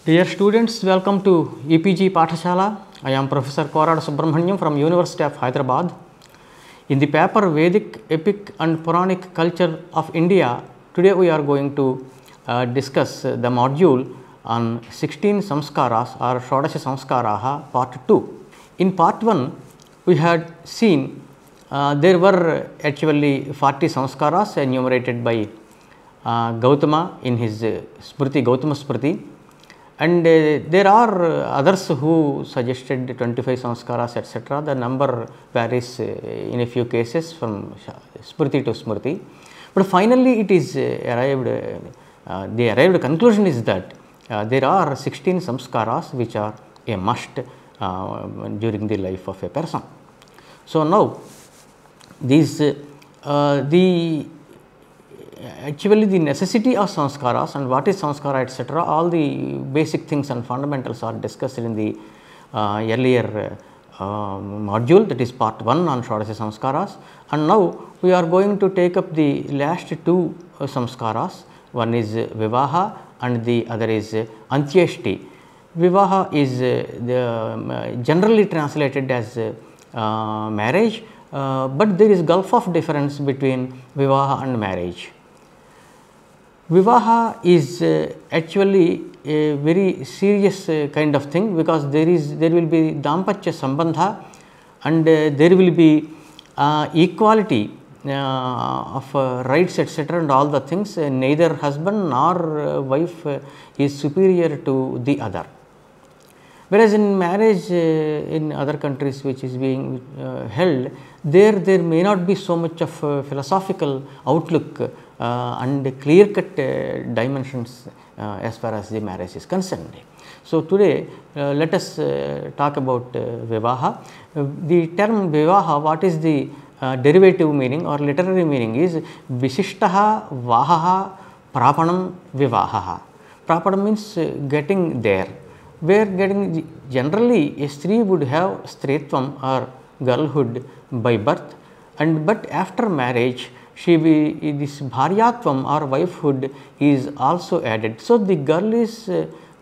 Dear students, welcome to EPG Pathashala. I am Professor Korada Subramaniam from University of Hyderabad. In the paper Vedic, Epic and Puranic Culture of India, today we are going to discuss the module on 16 Samskaras or Sodasasamskarah part 2. In part 1, we had seen there were actually 40 Samskaras enumerated by Gautama in his Smriti, Gautama Smriti. And there are others who suggested 25 samskaras etc. The number varies in a few cases from Smriti to Smriti. But finally, it is arrived, the arrived conclusion is that there are 16 samskaras which are a must during the life of a person. So, now these actually the necessity of samskaras and what is samskara etc. all the basic things and fundamentals are discussed in the earlier module, that is part 1 on Sodasasamskaras, and now we are going to take up the last two samskaras. One is Vivaha and the other is Antyeshti. Vivaha is generally translated as marriage, but there is gulf of difference between Vivaha and marriage. Vivaha is actually a very serious kind of thing, because there will be Dampatya Sambandha and there will be equality of rights etc. and all the things. Neither husband nor wife is superior to the other. Whereas in marriage in other countries which is being held, there may not be so much of philosophical outlook and clear cut dimensions as far as the marriage is concerned. So, today let us talk about Vivaha. The term Vivaha, what is the derivative meaning or literary meaning is Visishtaha Vahaha Prapanam Vivahaha. Prapanam means getting there, where getting generally a Stree would have Stretvam or girlhood by birth, and but after marriage this Bharyatvam or wifehood is also added. So, the girl is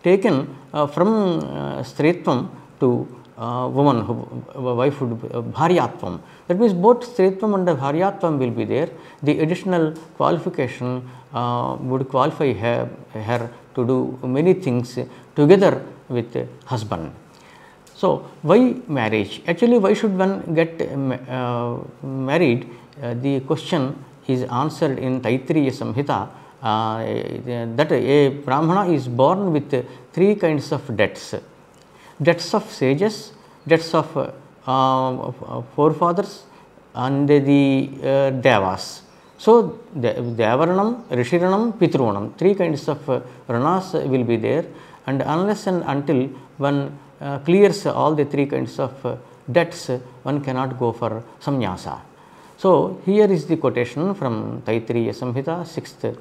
taken from Stretvam to wifehood, Bharyatvam. That means both Stretvam and Bharyatvam will be there. The additional qualification would qualify her to do many things together with husband. So, why marriage? Actually, why should one get married? The question is answered in Taittiriya Samhita that a Brahmana is born with three kinds of debts: debts of sages, debts of forefathers, and the Devas. So, Devaranam, Rishiranam, Pitruanam, three kinds of ranas will be there, and unless and until one clears all the three kinds of debts, one cannot go for samnyasa. So, here is the quotation from Taittiriya Samhita, 6th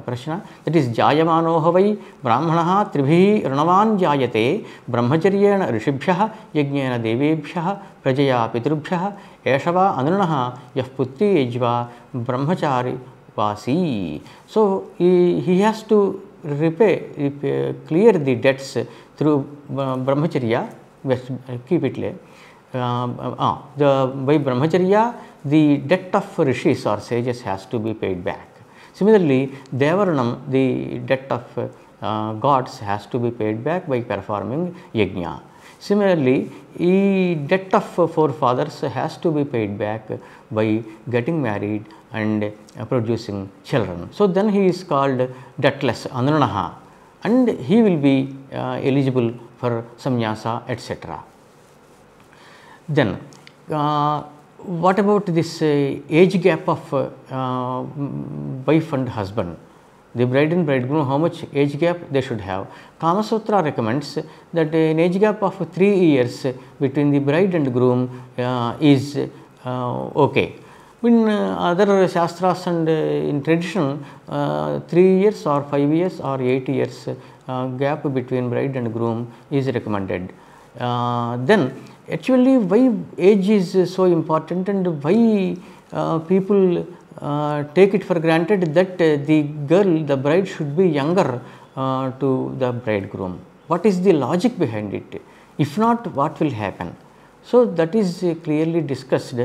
Prashna, that is Jayamano vai Brahmanaha tribhi ranavan jayate brahmacharyena rishibhyah yajnena devebhyah prajaya pitrubhyah eshava anunaha yah putri ejva brahmachari vasi. So, he has to clear the debts through brahmacharya. Keep it lay. By brahmacharya, the debt of rishis or sages has to be paid back. Similarly, Devaranam, the debt of gods has to be paid back by performing yajna. Similarly, the debt of forefathers has to be paid back by getting married and producing children. So, then he is called debtless, Anuranaha, and he will be eligible for samnyasa etc. Then, what about this age gap of wife and husband? The bride and bridegroom, how much age gap they should have? Kama Sutra recommends that an age gap of 3 years between the bride and groom is okay. In other shastras and in tradition, 3 years or 5 years or 8 years gap between bride and groom is recommended. Then actually, why age is so important and why people take it for granted that the girl, the bride should be younger to the bridegroom. What is the logic behind it? If not, what will happen? So, that is clearly discussed.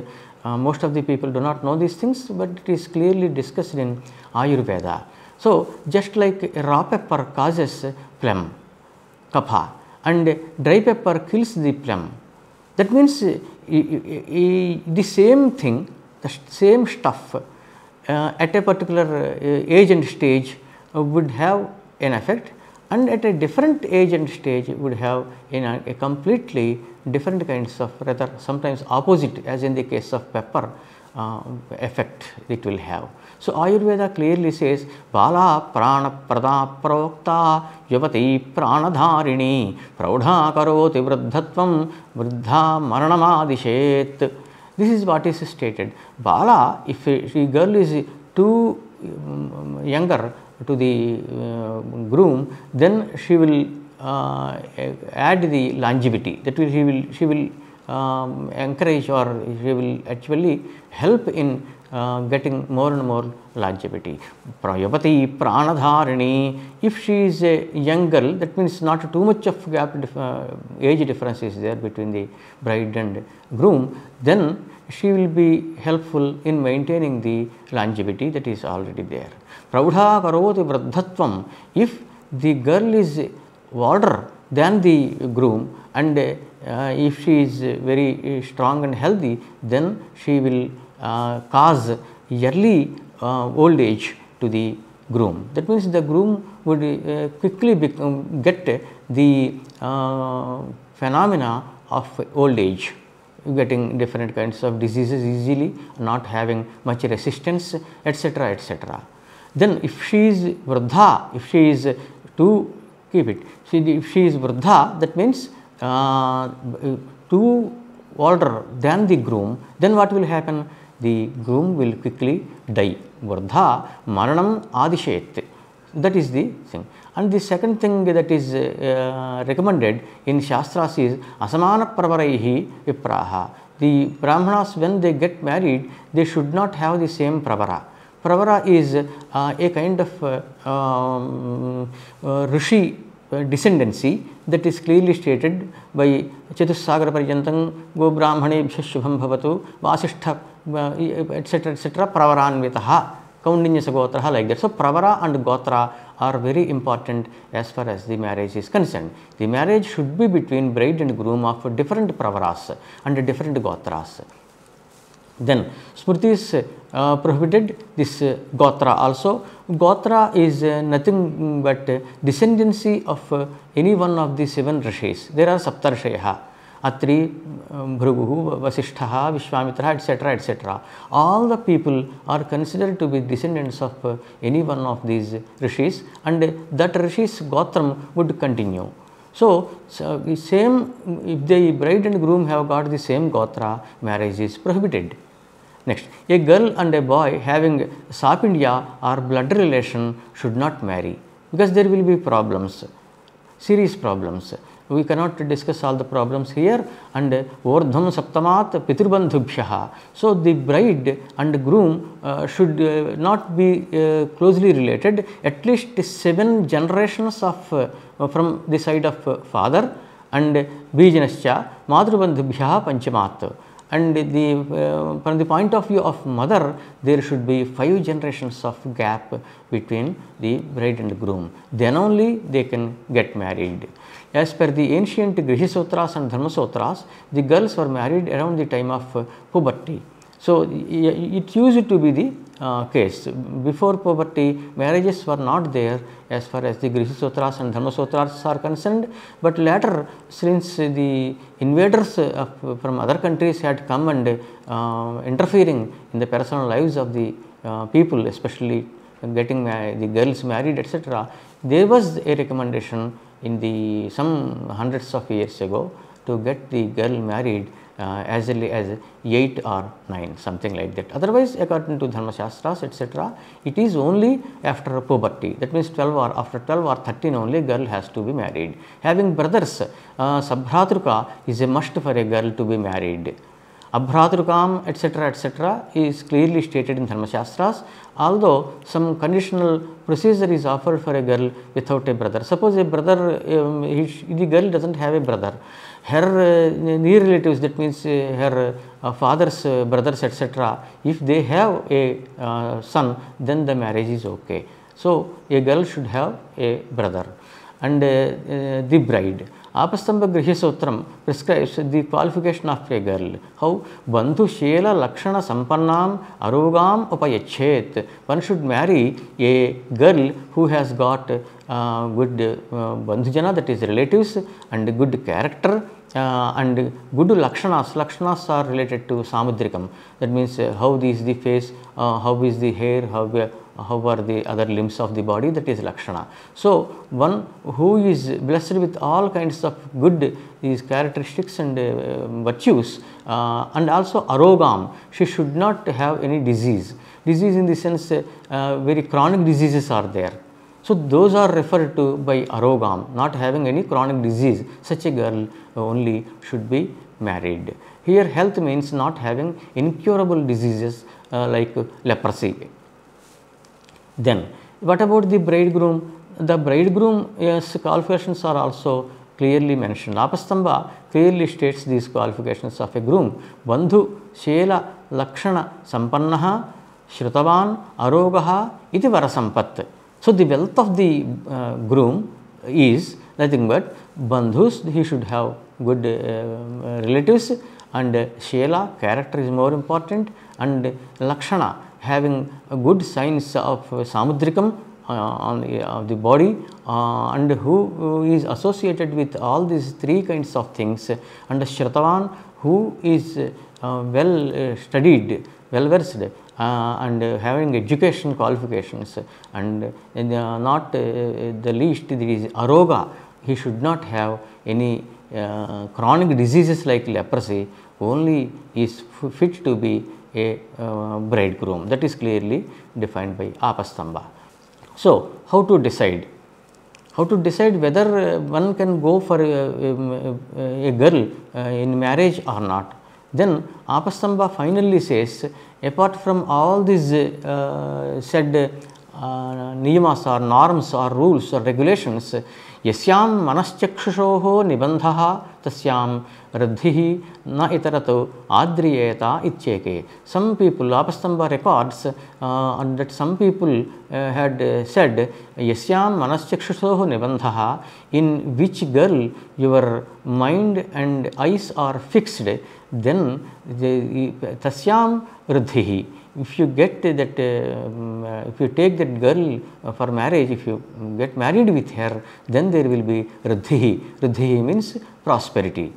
Most of the people do not know these things, but it is clearly discussed in Ayurveda. So, just like raw pepper causes phlegm, kapha, and dry pepper kills the phlegm. That means the same thing, the same stuff at a particular age and stage would have an effect, and at a different age and stage would have a completely different kinds of, rather sometimes opposite, as in the case of pepper, effect it will have. So, Ayurveda clearly says bala prana prada pravokta yuvati pranadharini praudha karoti vruddhatvam vruddha maranamadishet. This is what is stated. Bala, if a girl is too younger to the groom, then she will add the longevity. That will she will encourage, or she will actually help in getting more and more longevity. Prayavati pranadharini, if she is a young girl, that means not too much of gap, age difference is there between the bride and groom, then she will be helpful in maintaining the longevity that is already there. Praudha karoti vruddhatvam, if the girl is older than the groom, and if she is very strong and healthy, then she will cause early old age to the groom. That means the groom would quickly get the phenomena of old age, getting different kinds of diseases easily, not having much resistance, etc., etc. Then if she is vruddha, if she is to keep it, if she is vruddha, that means too older than the groom, then what will happen? The groom will quickly die. Vruddha maranam adishet. That is the thing. And the second thing that is recommended in Shastras is asamana pravaraihi vipraha. The Brahmanas, when they get married, they should not have the same pravara. Pravara is a kind of Rishi descendancy that is clearly stated by Chatusagara Paryantam Go Brahmanebhya Shubham Bhavatu Vasishtha etc. etc. Pravaranvitaha Kaundinya Sagotraha, like that. So, Pravara and Gotra are very important as far as the marriage is concerned. The marriage should be between bride and groom of different Pravaras and different Gotras. Then Smritis prohibited this Gotra also. Gotra is nothing but descendancy of any one of the 7 rishis. There are Saptarshaya, Atri, Bhrugu, Vasishtha, Vishwamitra, etc., etc. All the people are considered to be descendants of any one of these rishis, and that rishis Gotram would continue. So, same, if the bride and groom have got the same Gotra, marriage is prohibited. Next, a girl and a boy having sapindya or blood relation should not marry, because there will be problems, serious problems. We cannot discuss all the problems here. And Vordham Saptamat Pitrubandhubhyaha. So, the bride and groom should not be closely related, at least 7 generations of from the side of father, and Bijanascha Madhrubandhubhyaha Panchamat. And from the point of view of mother, there should be 5 generations of gap between the bride and groom. Then only they can get married. As per the ancient Grihisotras and Dharmasotras, the girls were married around the time of puberty. So, it used to be the case. Before puberty, marriages were not there as far as the Grihisotras and Dharmasotras are concerned, but later, since the invaders from other countries had come and interfering in the personal lives of the people, especially getting the girls married, etc., there was a recommendation in the some hundreds of years ago to get the girl married as early as 8 or 9, something like that. Otherwise, according to Dharma Shastras, etc., it is only after puberty. That means 12 or after 12 or 13 only girl has to be married. Having brothers, Sabhratruka is a must for a girl to be married. Abhratrukam, etc. is clearly stated in Dharmashastras, although some conditional procedure is offered for a girl without a brother. Suppose a brother, the girl doesn't have a brother, her near relatives, that means her father's brothers, etc., if they have a son, then the marriage is okay. So, a girl should have a brother. And the bride. Apastamba Grihyasutram prescribes the qualification of a girl. How? Bandhu Shela Lakshana Sampannam Arogam Upayachet. One should marry a girl who has got good bandhujana, that is relatives, and good character, and good lakshanas. Lakshanas are related to samudrikam. That means how is the face, how is the hair, how are the other limbs of the body, that is lakshana. So, one who is blessed with all kinds of good these characteristics and virtues, and also arogam, she should not have any disease. Disease in the sense very chronic diseases are there. So, those are referred to by arogam, not having any chronic disease. Such a girl only should be married. Here health means not having incurable diseases like leprosy. Then, what about the bridegroom? The bridegroom's qualifications are also clearly mentioned. Apastamba clearly states these qualifications of a groom. Bandhu Shela Lakshana Sampannaha Shrutavan Arogaha iti Varasampat. So, the wealth of the groom is nothing but bandhus, he should have good relatives, and Shela, character is more important, and Lakshana, having good signs of samudrikam on the body, and who is associated with all these three kinds of things, and Shrutavan, who is well studied, well versed, and having education qualifications, and not the least, there is aroga, he should not have any chronic diseases like leprosy, only is fit to be a bridegroom. That is clearly defined by Apastamba. So, how to decide? How to decide whether one can go for a girl in marriage or not? Then Apastamba finally says, apart from all these said niyamas or norms or rules or regulations, yasyam manaschakshusoho nibandhaha tasyam radhihi na itarato adriyeta ityeke. Some people, Apastamba records that some people had said, yasyam manaschakshusoho nibandhaha, in which girl your mind and eyes are fixed, then tasyam radhihi. If you get that, if you take that girl for marriage, if you get married with her, then there will be radhihi. Radhihi means prosperity.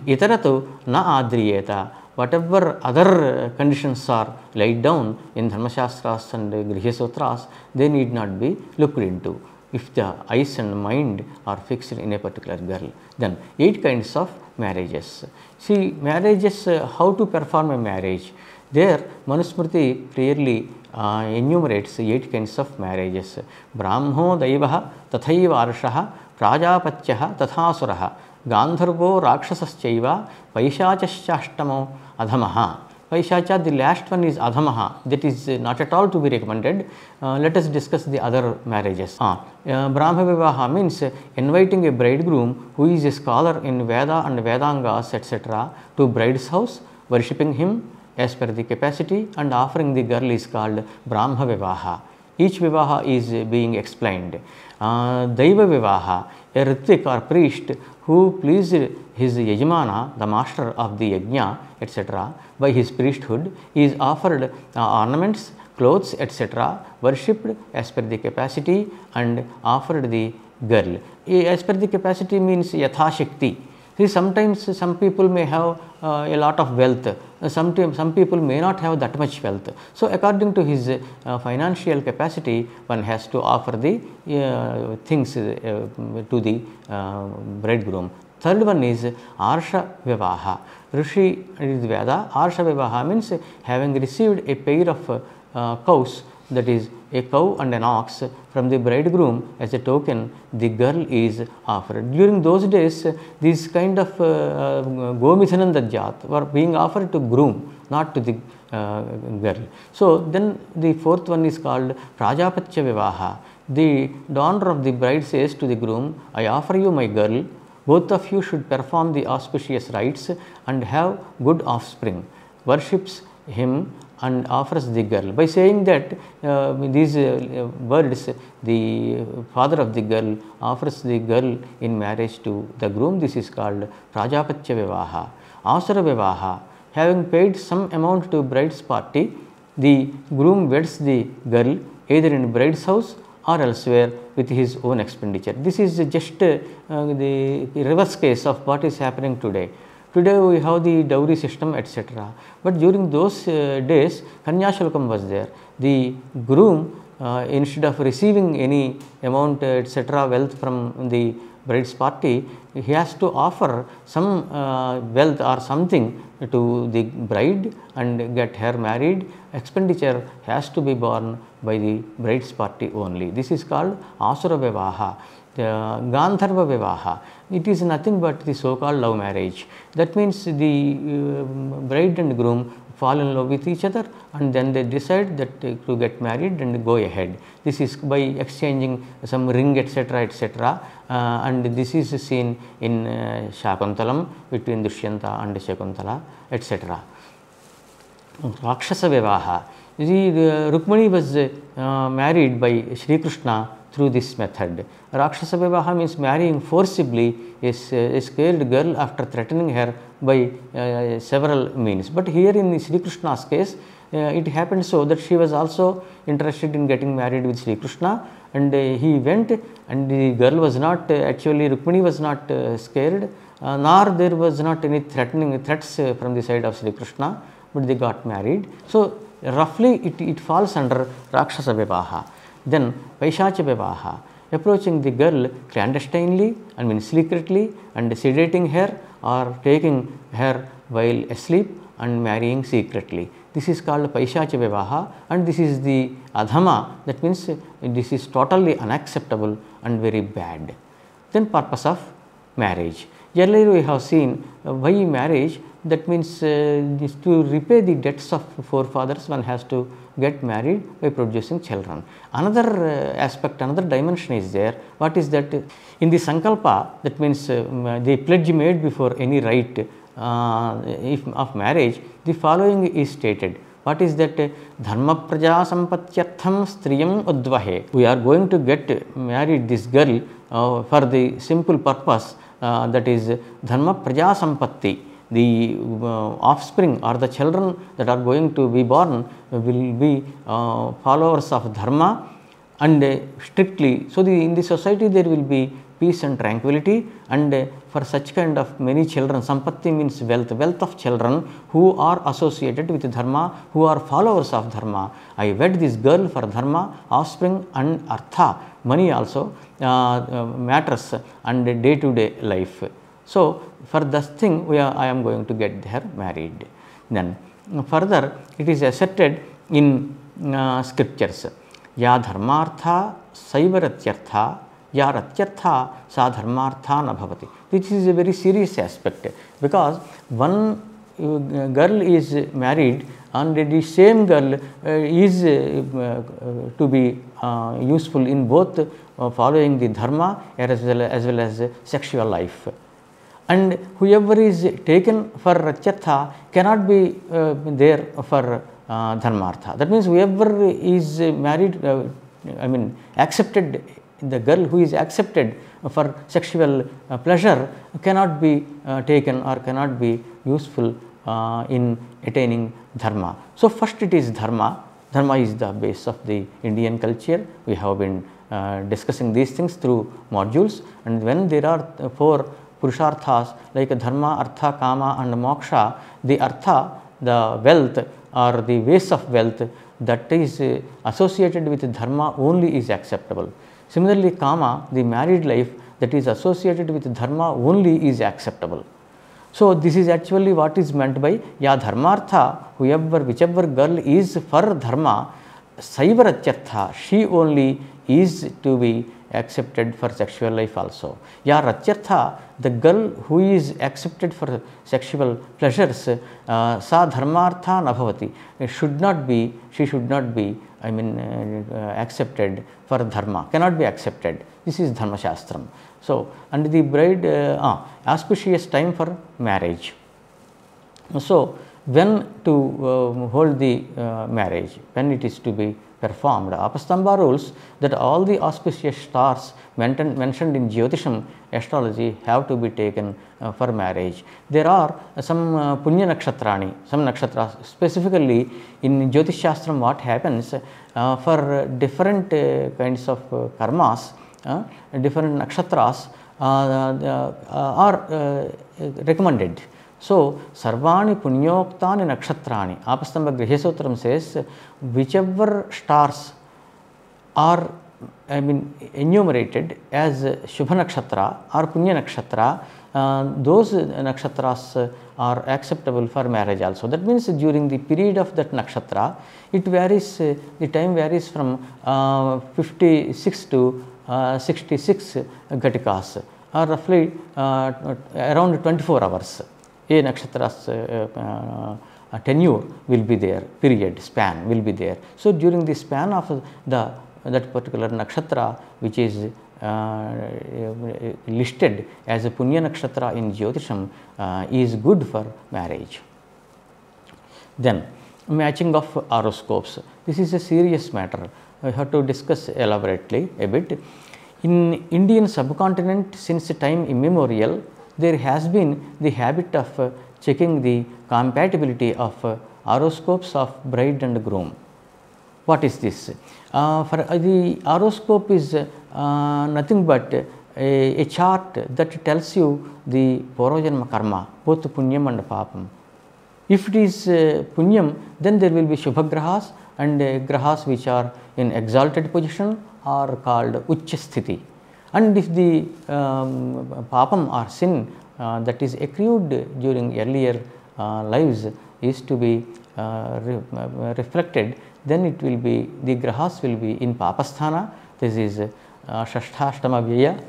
Itarato na adriyeta. Whatever other conditions are laid down in Dharmashastras and Grihyasutras, they need not be looked into. If the eyes and mind are fixed in a particular girl, then 8 kinds of marriages. See, marriages, how to perform a marriage? There, Manusmriti clearly enumerates 8 kinds of marriages. Brahmo Daivaha Tathaiva Arshaha Prajapatyaha Tathasuraha Gandharvo Rakshasaschaiva Paishachashtamo Adhamaha. Paishacha, the last one is Adhamaha, that is not at all to be recommended. Let us discuss the other marriages. Brahma Vivaha means inviting a bridegroom who is a scholar in Veda and Vedangas, etc., to bride's house, worshipping him as per the capacity, and offering the girl is called Brahma Vivaha. Each Vivaha is being explained. Daiva Vivaha, a Ritvik or priest who pleased his Yajamana, the master of the Yajna, etc., by his priesthood, is offered ornaments, clothes, etc., worshipped as per the capacity, and offered the girl. As per the capacity means Yatha Shakti. See, sometimes some people may have a lot of wealth, some people may not have that much wealth. So, according to his financial capacity, one has to offer the things to the bridegroom. Third one is Arsha Vivaha. Rishi is Veda. Arsha Vivaha means having received a pair of cows that is a cow and an ox from the bridegroom as a token the girl is offered. During those days, these kind of Gomithanam Dajjat were being offered to groom, not to the girl. So, then the fourth one is called Prajapatya Vivaha. The donor of the bride says to the groom, I offer you my girl, both of you should perform the auspicious rites and have good offspring, worships him and offers the girl. By saying that these words, the father of the girl offers the girl in marriage to the groom. This is called Prajapatya Vivaha. Asura Vivaha, having paid some amount to bride's party, the groom weds the girl either in bride's house or elsewhere with his own expenditure. This is just the reverse case of what is happening today. Today we have the dowry system, etc. But during those days, Kanyashulkam was there. The groom, instead of receiving any amount, etc., wealth from the bride's party, he has to offer some wealth or something to the bride and get her married. Expenditure has to be borne by the bride's party only. This is called Asura Vivaha. Gandharva Vivaha, it is nothing but the so called love marriage. That means the bride and groom fall in love with each other and then they decide that to get married and go ahead. This is by exchanging some ring, etc., etc., and this is seen in Shakuntalam between Dushyanta and Shakuntala, etc. Rakshasa Vivaha, Rukmani was married by Sri Krishna through this method. Rakshasa Vivaha means marrying forcibly a scared girl after threatening her by several means. But here in Sri Krishna's case, it happened so that she was also interested in getting married with Sri Krishna, and he went, and the girl was not actually, Rukmini was not scared, nor there was not any threats from the side of Sri Krishna, but they got married. So, roughly it falls under Rakshasa Vivaha. Then Paishacha Vivaha, approaching the girl clandestinely, secretly, and sedating her or taking her while asleep and marrying secretly. This is called Paishacha Vivaha, and this is the Adhama, that means this is totally unacceptable and very bad. Then purpose of marriage. Earlier we have seen why marriage, that means to repay the debts of forefathers, one has to get married by producing children. Another aspect, another dimension is there. What is that? In the Sankalpa, that means the pledge made before any rite of marriage, the following is stated. What is that? Dharma praja sampatyartham striyam udvahe. We are going to get married this girl for the simple purpose, that is dharma praja sampatti. The offspring or the children that are going to be born will be followers of dharma and strictly. So, in the society there will be peace and tranquility, and for such kind of many children, sampatti means wealth, wealth of children who are associated with dharma, who are followers of dharma. I wed this girl for dharma, offspring and artha, money also matters and day to day life. So, for this thing I am going to get her married. Then further it is asserted in scriptures, ya dharmartha saivaratyartha, ya ratyartha sa dharmartha na bhavati. This is a very serious aspect, because one girl is married and the same girl is to be useful in both following the dharma as well as sexual life. And whoever is taken for Ratyartha cannot be there for Dharmartha. That means whoever is married, accepted, the girl who is accepted for sexual pleasure cannot be taken or cannot be useful in attaining Dharma. So, first it is Dharma. Dharma is the base of the Indian culture. We have been discussing these things through modules, and when there are four Purusharthas like Dharma, Artha, Kama and Moksha, the Artha, the wealth or the ways of wealth that is associated with Dharma only is acceptable. Similarly, Kama, the married life that is associated with Dharma only is acceptable. So, this is actually what is meant by ya Dharmartha, whichever girl is for Dharma, Saiva Ratyartha, she only is to be accepted for sexual life also. Ya Ratyartha, the girl who is accepted for sexual pleasures, sa dharmartha nabhavati, she should not be, I mean, accepted for dharma, cannot be accepted. This is Dharma Shastram. So, and the bride, auspicious time for marriage. So, when to hold the marriage, when it is to be performed. Apastamba rules that all the auspicious stars mentioned in Jyotisham astrology have to be taken for marriage. There are some Punya Nakshatrani, some nakshatras. Specifically in Jyotish Shastram, what happens for different kinds of karmas, different nakshatras are recommended. So, Sarvani Punyoktani Nakshatrani, Apastamba Grihasutram says, whichever stars are, I mean, enumerated as Shubha Nakshatra or Punya Nakshatra, those nakshatras are acceptable for marriage also. That means during the period of that nakshatra, it varies, the time varies from 56 to 66 Gatikas, or roughly around 24 hours. A nakshatra's tenure will be there, period, span will be there. So, during the span of that particular nakshatra, which is listed as a Punya Nakshatra in Jyotisham, is good for marriage. Then, matching of horoscopes. This is a serious matter. I have to discuss elaborately a bit. In Indian subcontinent, since time immemorial, there has been the habit of checking the compatibility of horoscopes of bride and groom. What is this? For the horoscope is nothing but a chart that tells you the Purvajanma karma, both Punyam and Papam. If it is Punyam, then there will be Shubhagrahas, and grahas which are in exalted position are called Ucha Sthiti. And if the papam or sin that is accrued during earlier lives is to be reflected, then it will be, the grahas will be in papasthana. This is Shasthashtama Vyaya,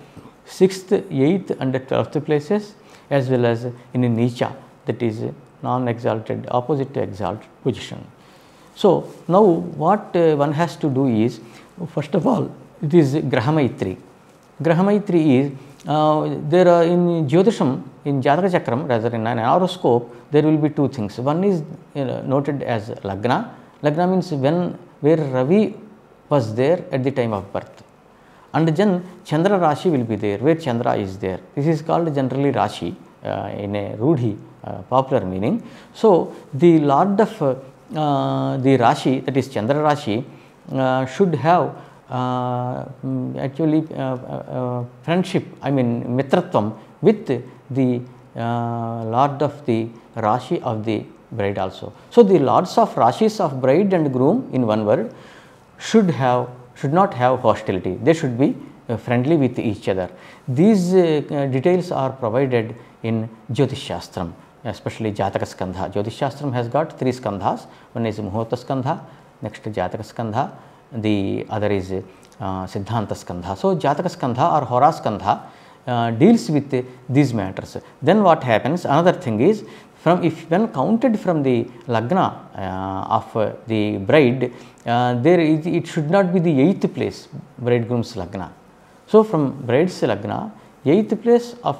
6th, 8th and 12th places, as well as in a Nicha, that is non-exalted, opposite to exalted position. So, now what one has to do is, first of all, it is Grahamaitri. Grahamaitri is, there are in Jyotisham, in Jataka Chakram, rather in an horoscope, there will be two things. One is noted as Lagna. Lagna means where Ravi was there at the time of birth. And then Chandra Rashi will be there, where Chandra is there. This is called generally Rashi in a Rudhi, popular meaning. So, the lord of the Rashi, that is Chandra Rashi, should have actually friendship, I mean mitratvam with the lord of the Rashi of the bride also. So, the lords of Rashis of bride and groom, in one word, should not have hostility. They should be friendly with each other. These details are provided in Jyotish Shastram, especially Jataka Skandha. Jyotish Shastram has got 3 skandhas. One is Muhurta Skandha, next Jataka Skandha, the other is Siddhanta Skandha. So, Jataka Skandha or Hora Skandha deals with these matters. Then what happens, another thing is, when counted from the Lagna of the bride, it should not be the 8th place, bridegroom's Lagna. So, from bride's Lagna, 8th place of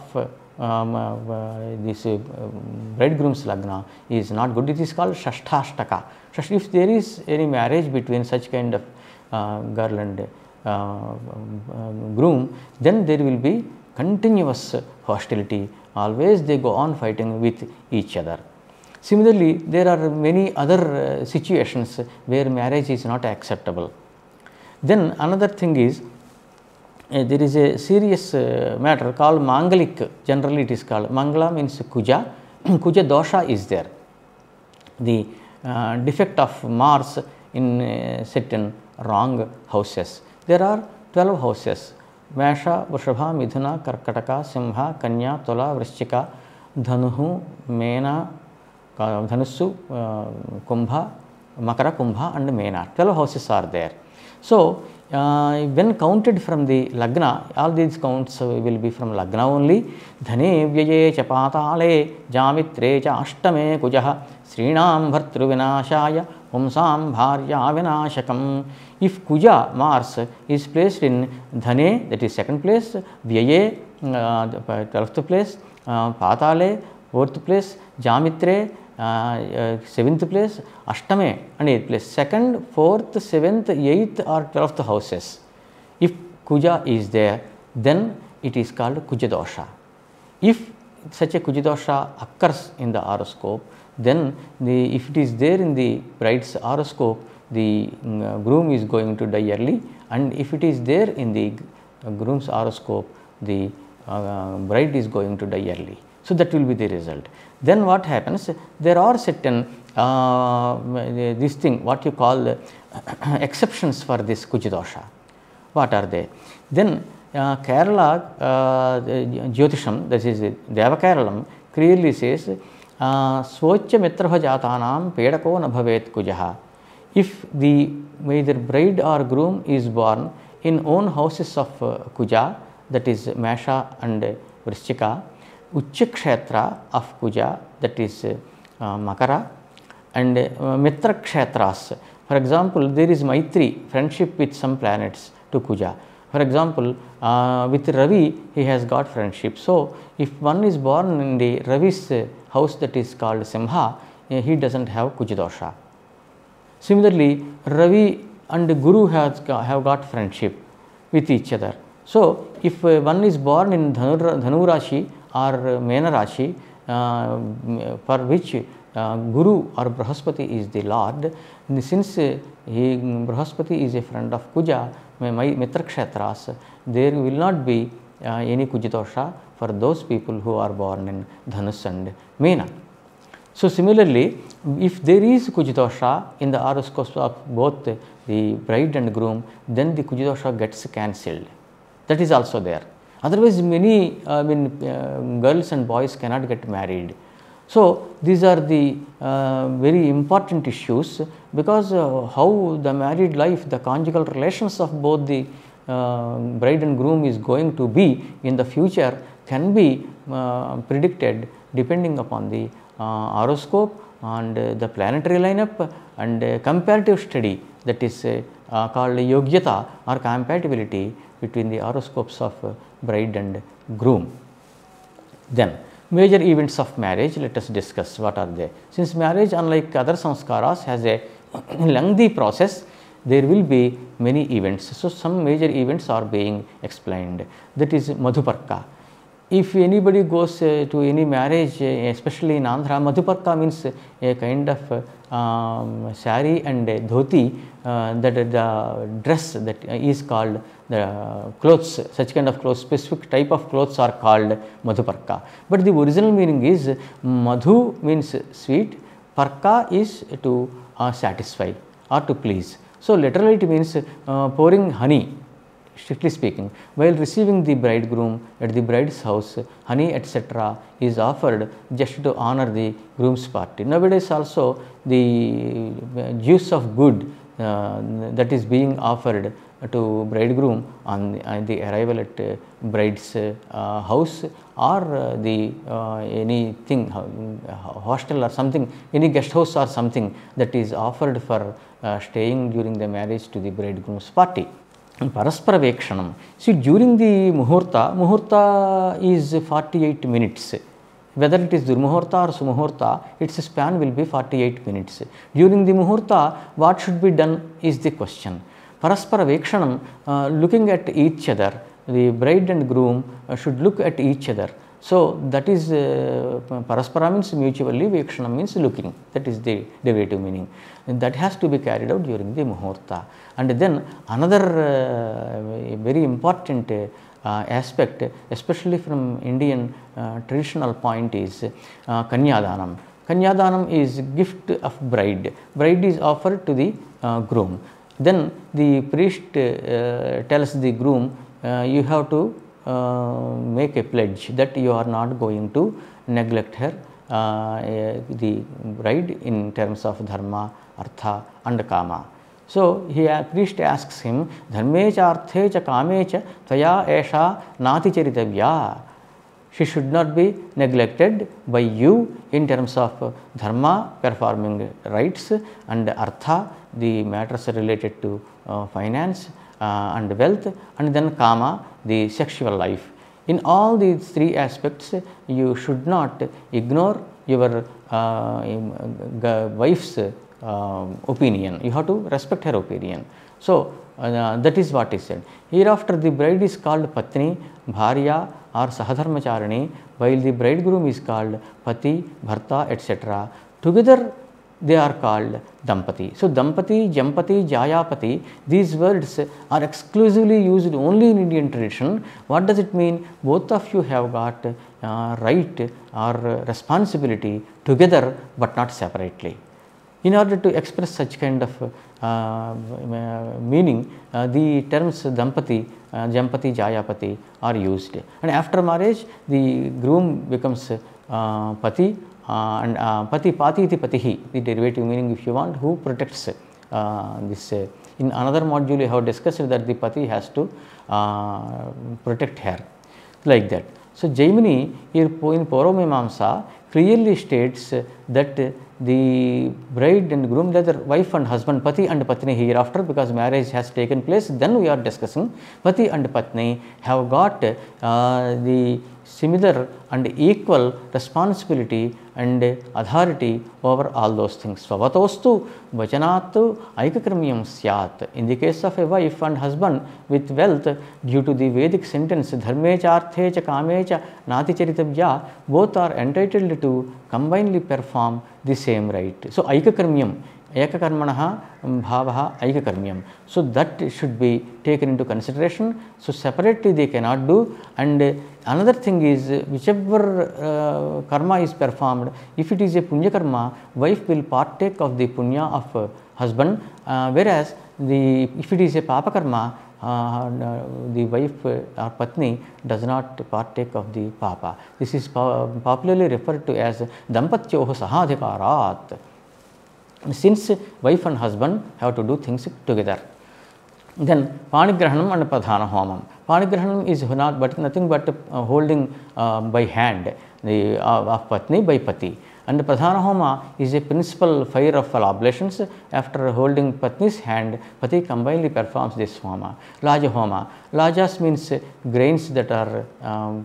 this bridegroom's Lagna is not good. It is called Shashthashtaka. If there is any marriage between such kind of girl and groom, then there will be continuous hostility. Always they go on fighting with each other. Similarly, there are many other situations where marriage is not acceptable. Then another thing is, there is a serious matter called Mangalik. Generally it is called Mangala, means Kuja. Kuja dosha is there. The defect of Mars in certain wrong houses. There are 12 houses: Mesha, Vrishabha, Midhuna, Karkataka, Simha, Kanya, Tula, Vrishchika, Dhanuhu, Mena, Dhanusu, Kumbha, Makara, Kumbha and Mena. 12 houses are there. So, when counted from the Lagna, all these counts will be from Lagna only. Dhane Vyaye cha Patale Jamitre cha Ashtame Kujaha Srinam Bhartru Vinashaya Vamsam Bharya Vinashakam. If Kuja, Mars, is placed in Dhane, that is second place, Vyaye, 12th place, Patale, 4th place, Jamitre, 7th place, Ashtame and 8th place, 2nd, 4th, 7th, 8th or 12th houses. If Kuja is there, then it is called Kuja dosha. If such a Kuja dosha occurs in the horoscope, then if it is there in the bride's horoscope, the groom is going to die early, and if it is there in the groom's horoscope, the bride is going to die early. So, that will be the result. Then what happens? There are certain this thing what you call exceptions for this Kuja dosha. What are they? Then Kerala Jyotisham, that is Deva Keralam, clearly says Svocha Mitrabha Jatanam Pedako na Bhavet Kujaha. If the either bride or groom is born in own houses of Kuja, that is Mesha and Vrishchika, Uchakshetra of Kuja, that is Makara, and Mitra Kshetras. For example, there is Maitri, friendship with some planets to Kuja. For example, with Ravi, he has got friendship. So, if one is born in the Ravi's house, that is called Simha, he does not have Kuja dosha. Similarly, Ravi and Guru have got friendship with each other. So, if one is born in Dhanu Rashi or Mena Rashi, for which Guru or Brahaspati is the Lord, since Brahaspati is a friend of Kuja, Mitra Kshetras, there will not be any Kuja dosha for those people who are born in Dhanus and Mena. So, similarly, if there is Kuja dosha in the horoscopes of both the bride and groom, then the Kuja dosha gets cancelled. That is also there. Otherwise, many girls and boys cannot get married. So, these are the very important issues, because how the married life, the conjugal relations of both the bride and groom is going to be in the future can be predicted depending upon the horoscope and the planetary lineup and comparative study, that is called yogyata or compatibility between the horoscopes of bride and groom. Then major events of marriage, let us discuss what are they. Since marriage, unlike other samskaras, has a lengthy process, there will be many events. So, some major events are being explained, that is Madhuparka. If anybody goes to any marriage, especially in Andhra, Madhuparka means a kind of sari and dhoti, that the dress that is called the clothes, such kind of clothes, specific type of clothes are called Madhuparka. But the original meaning is Madhu means sweet, Parka is to satisfy or to please. So, literally it means pouring honey. Strictly speaking, while receiving the bridegroom at the bride's house, honey etc. is offered just to honor the groom's party. Nowadays also the juice of good that is being offered to bridegroom on the arrival at bride's house, or the anything hostel or something, any guest house or something that is offered for staying during the marriage to the bridegroom's party. And Paraspara Vekshanam. See, during the Muhurta is 48 minutes. Whether it is Durmuhurta or Sumuhurta, its span will be 48 minutes. During the Muhurta, what should be done is the question. Paraspara Vekshanam, looking at each other, the bride and groom should look at each other. So, that is Paraspara means mutually, Vekshanam means looking, that is the derivative meaning. And that has to be carried out during the Muhurta. And then another very important aspect, especially from Indian traditional point, is Kanyadanam. Kanyadanam is gift of bride. Bride is offered to the groom. Then the priest tells the groom, you have to make a pledge that you are not going to neglect her the bride in terms of dharma, artha and kama. So, priest asks him, dharme cha arthe cha kame cha tvaya esha nati charitavya. She should not be neglected by you in terms of dharma, performing rites, and artha, the matters related to finance and wealth, and then kama, the sexual life. In all these three aspects, you should not ignore your wife's opinion. You have to respect her opinion. So, that is what is said. Hereafter, the bride is called Patni, Bharya or Sahadharmacharani, while the bridegroom is called Pati, Bharta, etc. Together, they are called Dampati. So, Dampati, Jampati, Jayapati, these words are exclusively used only in Indian tradition. What does it mean? Both of you have got right or responsibility together, but not separately. In order to express such kind of meaning, the terms Dampati, Jampati, Jayapati are used. And after marriage, the groom becomes Pati, and Pati, Pati iti Patihi, the derivative meaning if you want, who protects this. In another module, we have discussed that the Pati has to protect her, like that. So, Jaimini in Pauromimamsa clearly states that the bride and groom, whether wife and husband, Pati and Patni hereafter, because marriage has taken place, then we are discussing Pati and Patni have got the similar and equal responsibility and authority over all those things. Svavatostu vachanatu aikakramyam syat. In the case of a wife and husband with wealth, due to the Vedic sentence dharme cha arthe cha kame cha nati charitavya, both are entitled to combinedly perform the same rite. So, aikakramyam, ekakarmanaha bhavaha aikakarmyam. So, that should be taken into consideration. So, separately they cannot do. And another thing is, whichever karma is performed, if it is a punya karma, wife will partake of the punya of husband, whereas if it is a papa karma, the wife or Patni does not partake of the papa. This is popularly referred to as Dampatyoho Sahadhikarat. Since wife and husband have to do things together. Then Panigrahanam and Pradhana Homam. Panigrahanam is nothing but holding by hand of Patni by Pati. And Pradhana Homa is a principal fire of all oblations. After holding Patni's hand, Pati combinedly performs this Homa. Laja Homa. Lajas means grains that are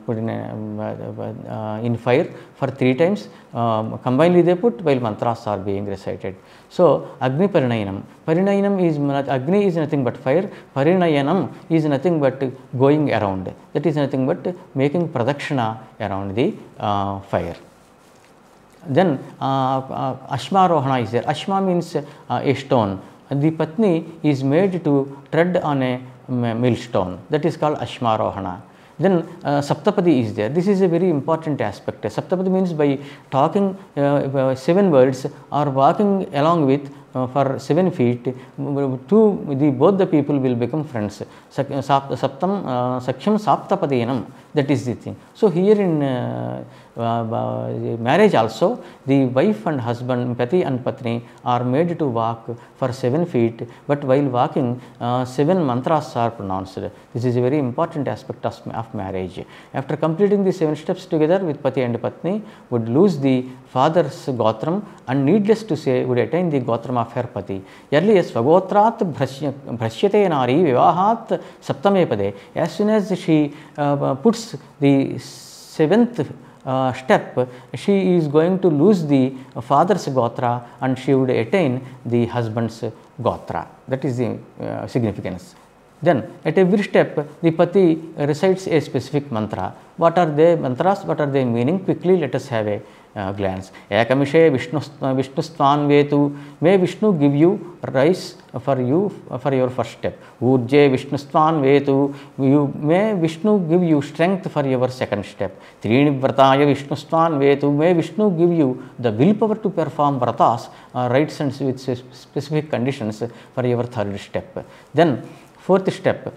put in fire for 3 times. Combinedly they put while mantras are being recited. So, Agni Parinayanam. Parinayanam is, Agni is nothing but fire. Parinayanam is nothing but going around. That is nothing but making pradakshina around the fire. Then Ashmarohana is there. Ashma means a stone. The Patni is made to tread on a millstone. That is called Ashmarohana. Then Saptapadi is there. This is a very important aspect. Saptapadi means by talking 7 words or walking along with for 7 feet, both the people will become friends. Saptam Sakhyam Saptapadinam. That is the thing. So, here in marriage also, the wife and husband, Pati and Patni are made to walk for 7 feet, but while walking 7 mantras are pronounced. This is a very important aspect of marriage. After completing the 7 steps together with Pati and Patni, would lose the father's gotram and needless to say would attain the gotram of her Pati. Earlier, Svagotrat Bhrashyate Nari Vivahat Saptame Pade. As soon as she puts the 7th step, she is going to lose the father's gotra and she would attain the husband's gotra. That is the significance. Then at every step, the Pati recites a specific mantra. What are the mantras? What are they meaning? Quickly let us have a glance. Ekamishe Vishnustvan Vetu. May Vishnu give you rice for your first step. Urje Vishnustvan Vetu. May Vishnu give you strength for your second step. Trini Vrataya Vishnustvan Vetu. May Vishnu give you the willpower to perform vratas, rites and with specific conditions for your third step. Then 4th step.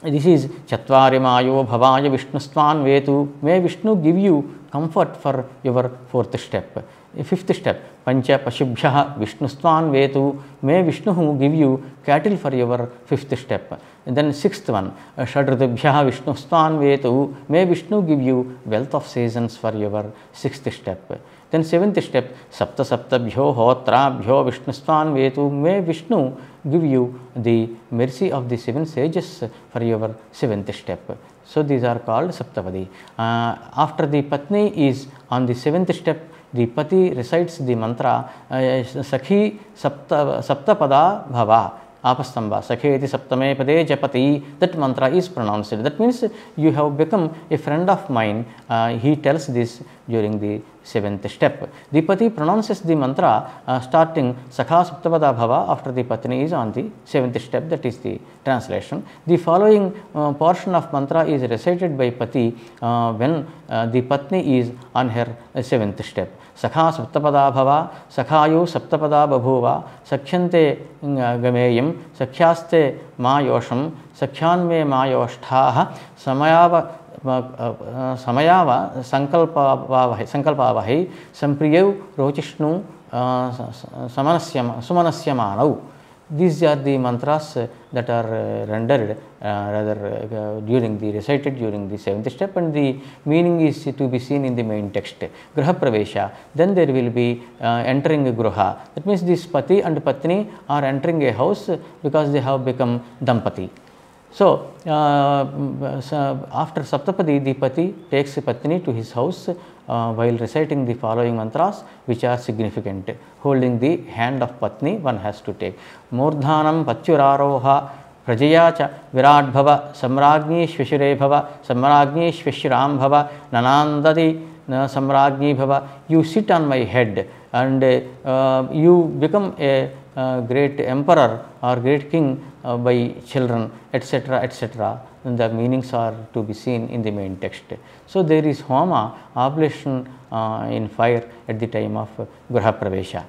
This is Chatvari Mayo Bhavaya Vishnustvan Vetu. May Vishnu give you comfort for your fourth step. Fifth step, Pancha Pashubhyaha Vishnustvan Vetu. May Vishnu give you cattle for your fifth step. And then sixth one, Shadrudabhyaha Vishnustvan Vetu. May Vishnu give you wealth of seasons for your sixth step. Then seventh step, Sapta Saptabhyo Hotrabhyo Vishnustvan Vetu. May Vishnu give you the mercy of the seven sages for your seventh step. So these are called Saptapadi. After the Patni is on the seventh step, the Pati recites the mantra Sakhi Saptapada Bhava. Apastamba, Sakheti Saptame Pade Japati, that mantra is pronounced. That means you have become a friend of mine. He tells this during the seventh step. The Pati pronounces the mantra starting Sakha Saptapada Bhava after the Patni is on the seventh step. That is the translation. The following portion of mantra is recited by Pati when the Patni is on her seventh step. Sakha Saptapada Bhava, Sakhayu Saptapada Babhuva, Sakhyante Gameyam, Sakhyaste Mayosham, Sakhyanme Mayoshthaha, Samayava Sankalpavahi, Sampriyev Rochishnu Sumanasyamanau. These are the mantras that are rendered recited during the seventh step, and the meaning is to be seen in the main text. Graha Pravesha, then there will be entering a Gruha. That means this Pati and Patni are entering a house because they have become Dampati. So, after Saptapadi, the Pati takes Patni to his house while reciting the following mantras, which are significant. Holding the hand of Patni, one has to take Murdhanam Patyuraroha Prajayacha Virat Bhava Samragni Shveshure Bhava Samragni Shveshuram Bhava Nanandadi Samragni Bhava. You sit on my head and you become a great emperor or great king by children, etc., etc. And the meanings are to be seen in the main text. So there is Homa, oblation in fire at the time of Graha Pravesha.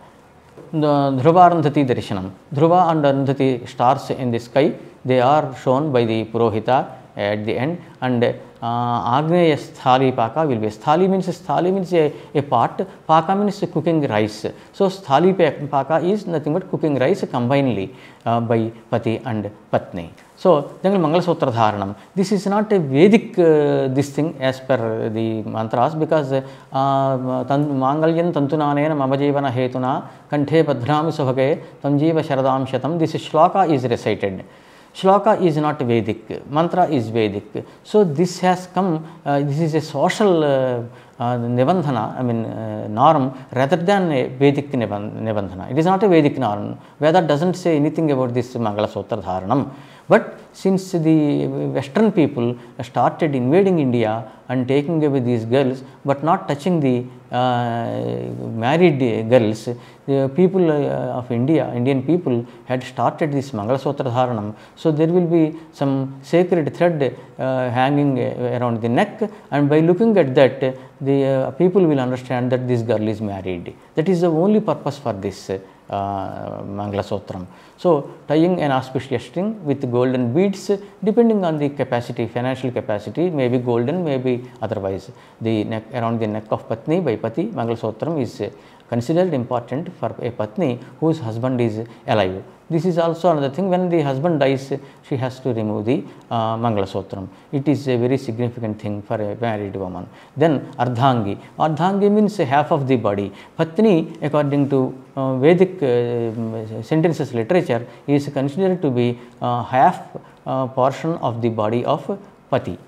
Dhruva Arundhati Darshanam. Dhruva and Arundhati stars in the sky, they are shown by the Purohita at the end, and Agneya Sthali Paka will be. Sthali means a pot, Paka means cooking rice. So Sthali Paka is nothing but cooking rice combinedly by Pati and Patni. So then Mangala Sutra Dharanam. This is not a Vedic this thing as per the mantras, because Mangalyan Tantunanena Mamajivana Hetuna Kanthe Badhrami Subhage Tamjiva Sharadam Shatam. This shloka is recited. Shloka is not Vedic, mantra is Vedic. So this has come, this is a social Nibandhana, norm rather than a Vedic Nibandhana. It is not a Vedic norm. Veda doesn't say anything about this Mangala Sutra Dharanam. But since the Western people started invading India and taking away these girls, but not touching the married girls, the people of India, Indian people had started this Mangala Sutra Dharanam. So there will be some sacred thread hanging around the neck, and by looking at that, the people will understand that this girl is married. That is the only purpose for this Mangala Sutram. So tying an auspicious string with golden beads, depending on the capacity, financial capacity, may be golden, may be otherwise. The neck, around the neck of Patni by Pati, Mangala Sutram is considered important for a Patni whose husband is alive. This is also another thing. When the husband dies, she has to remove the Mangala Sutram. It is a very significant thing for a married woman. Then Ardhangi. Ardhangi means half of the body. Patni, according to Vedic sentences literature, is considered to be half portion of the body of Pati.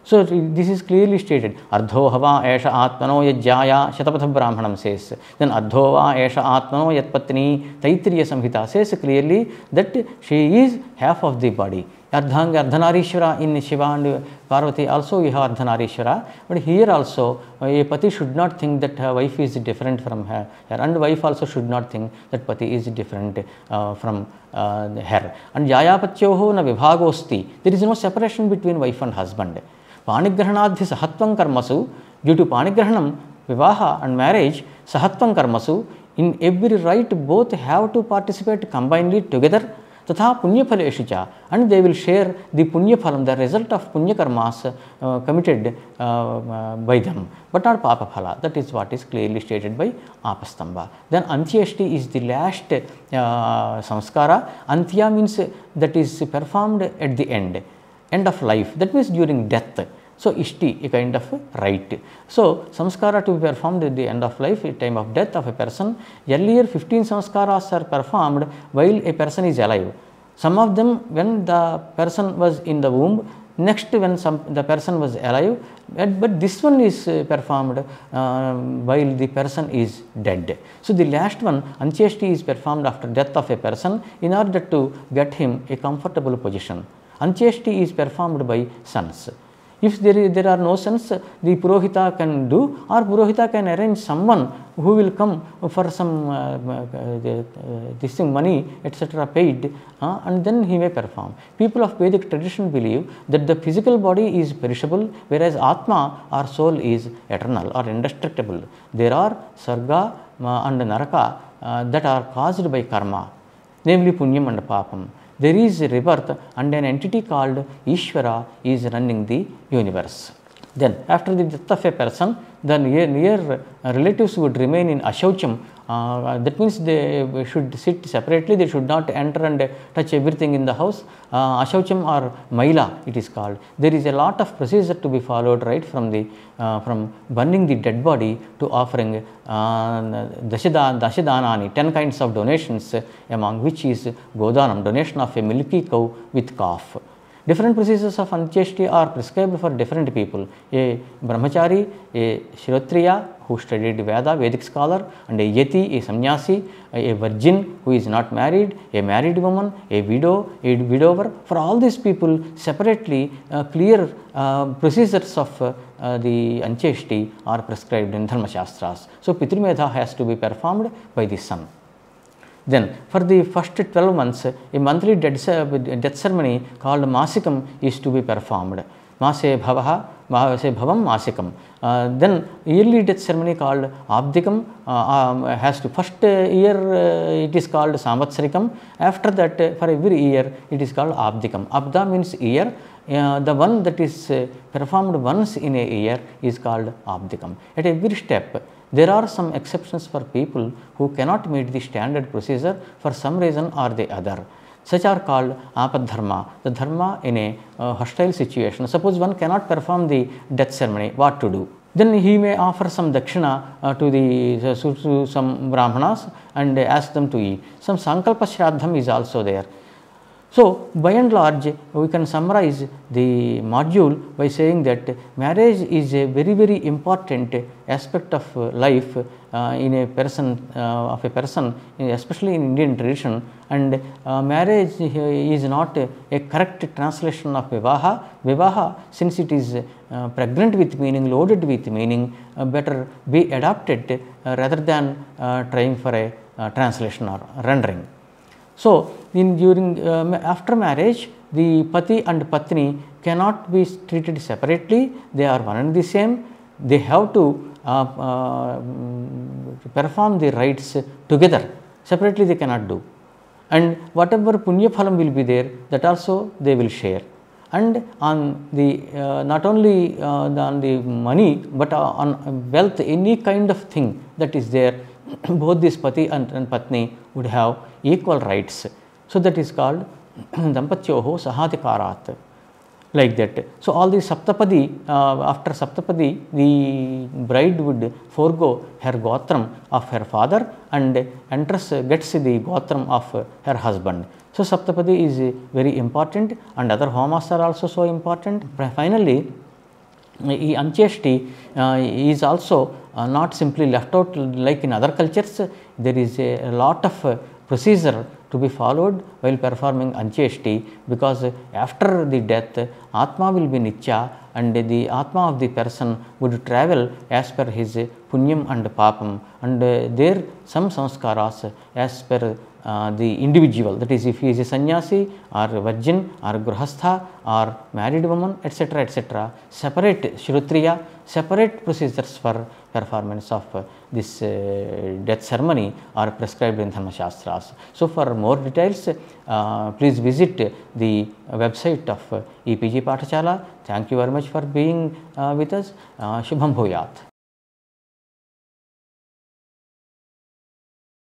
So this is clearly stated. Ardho hava esha atmano yajjaya Shatapatha Brahmanam says. Then Ardho va esha atmano yat patni Taitriya Samhita says clearly that she is half of the body. Ardhanga, Ardhanarishwara in Shiva and Parvati also we have Ardhanarishwara, but here also a Pati should not think that her wife is different from her, and wife also should not think that Pati is different from her. And Jayapatyoho na vibhagosti. There is no separation between wife and husband. Panigrahanadhi sahatvam karmasu, due to Panigrahanam, Vivaha and marriage, sahatvam karmasu, in every rite both have to participate combinedly together, Tatha punyaphaleshu cha, and they will share the punyaphalam, the result of punya karmas committed by them, but not papa phala. That is what is clearly stated by Apastamba. Then Antyeshti is the last samskara. Antya means that is performed at the end of life, that means during death. So, ishti, a kind of rite. So, samskara to be performed at the end of life, at time of death of a person. Earlier 15 samskaras are performed while a person is alive. Some of them when the person was in the womb, next when the person was alive, but this one is performed while the person is dead. So, the last one, Antyeshti, is performed after death of a person in order to get him a comfortable position. Antyeshti is performed by sons. If there are no sons, the Purohita can do, or Purohita can arrange someone who will come for some this thing, money, etc. paid, and then he may perform. People of Vedic tradition believe that the physical body is perishable, whereas Atma or soul is eternal or indestructible. There are Sarga and Naraka that are caused by karma, namely Punyam and Papam. There is a rebirth, and an entity called Ishvara is running the universe. Then after the death of a person, the near relatives would remain in Ashaucham. That means they should sit separately, they should not enter and touch everything in the house. Ashaucham or Maila it is called. There is a lot of procedure to be followed, right from the from burning the dead body to offering Dashadanani, 10 kinds of donations, among which is Godanam, donation of a milky cow with calf. Different procedures of Antyeshti are prescribed for different people. A brahmachari, a Shrotriya who studied Veda, Vedic scholar, and a Yeti, a sannyasi, a virgin who is not married, a married woman, a widow, a widower. For all these people, separately clear procedures of the Antyeshti are prescribed in Dharma Shastras. So, Pitrimedha has to be performed by the son. Then, for the first 12 months, a monthly death ceremony called Masikam is to be performed. Mase Bhavaha, Mase Bhavam Masikam. Then, yearly death ceremony called Abdikam has to, first year it is called Samvatsarikam. After that, for every year, it is called Abdikam. Abda means year. The one that is performed once in a year is called Abdikam. At every step, there are some exceptions for people who cannot meet the standard procedure for some reason or the other. Such are called apadharma, the dharma in a hostile situation. Suppose one cannot perform the death ceremony, what to do? Then he may offer some dakshina to some brahmanas and ask them to eat. Some sankalpa shraddham is also there. So, by and large, we can summarize the module by saying that marriage is a very, very important aspect of life in a person, especially in Indian tradition, and marriage is not a correct translation of Vivaha. Vivaha, since it is pregnant with meaning, loaded with meaning, better be adapted rather than trying for a translation or rendering. So, after marriage, the Pati and Patni cannot be treated separately, they are one and the same. They have to perform the rites together, separately they cannot do. And whatever punya phalam will be there, that also they will share. And on the not only on the money, but on wealth, any kind of thing that is there, both this Pati and Patni would have equal rights. So, that is called Dampatyoho Sahadikarat, like that. So, all the Saptapadi, after Saptapadi, the bride would forego her Gotram of her father and gets the Gotram of her husband. So, Saptapadi is very important, and other homas are also so important. Finally, Antyeshti is also not simply left out like in other cultures. There is a lot of procedure to be followed while performing Antyeshti, because after the death, Atma will be Nitya, and the Atma of the person would travel as per his Punyam and Papam, and there some samskaras as per the individual, that is if he is a sannyasi or a virgin or grahastha or married woman, etc., etc., separate shrutriya, separate procedures for performance of this death ceremony are prescribed in Dharma Shastras. So, for more details, please visit the website of EPG Pathashala. Thank you very much for being with us. Shubham Bhuyat.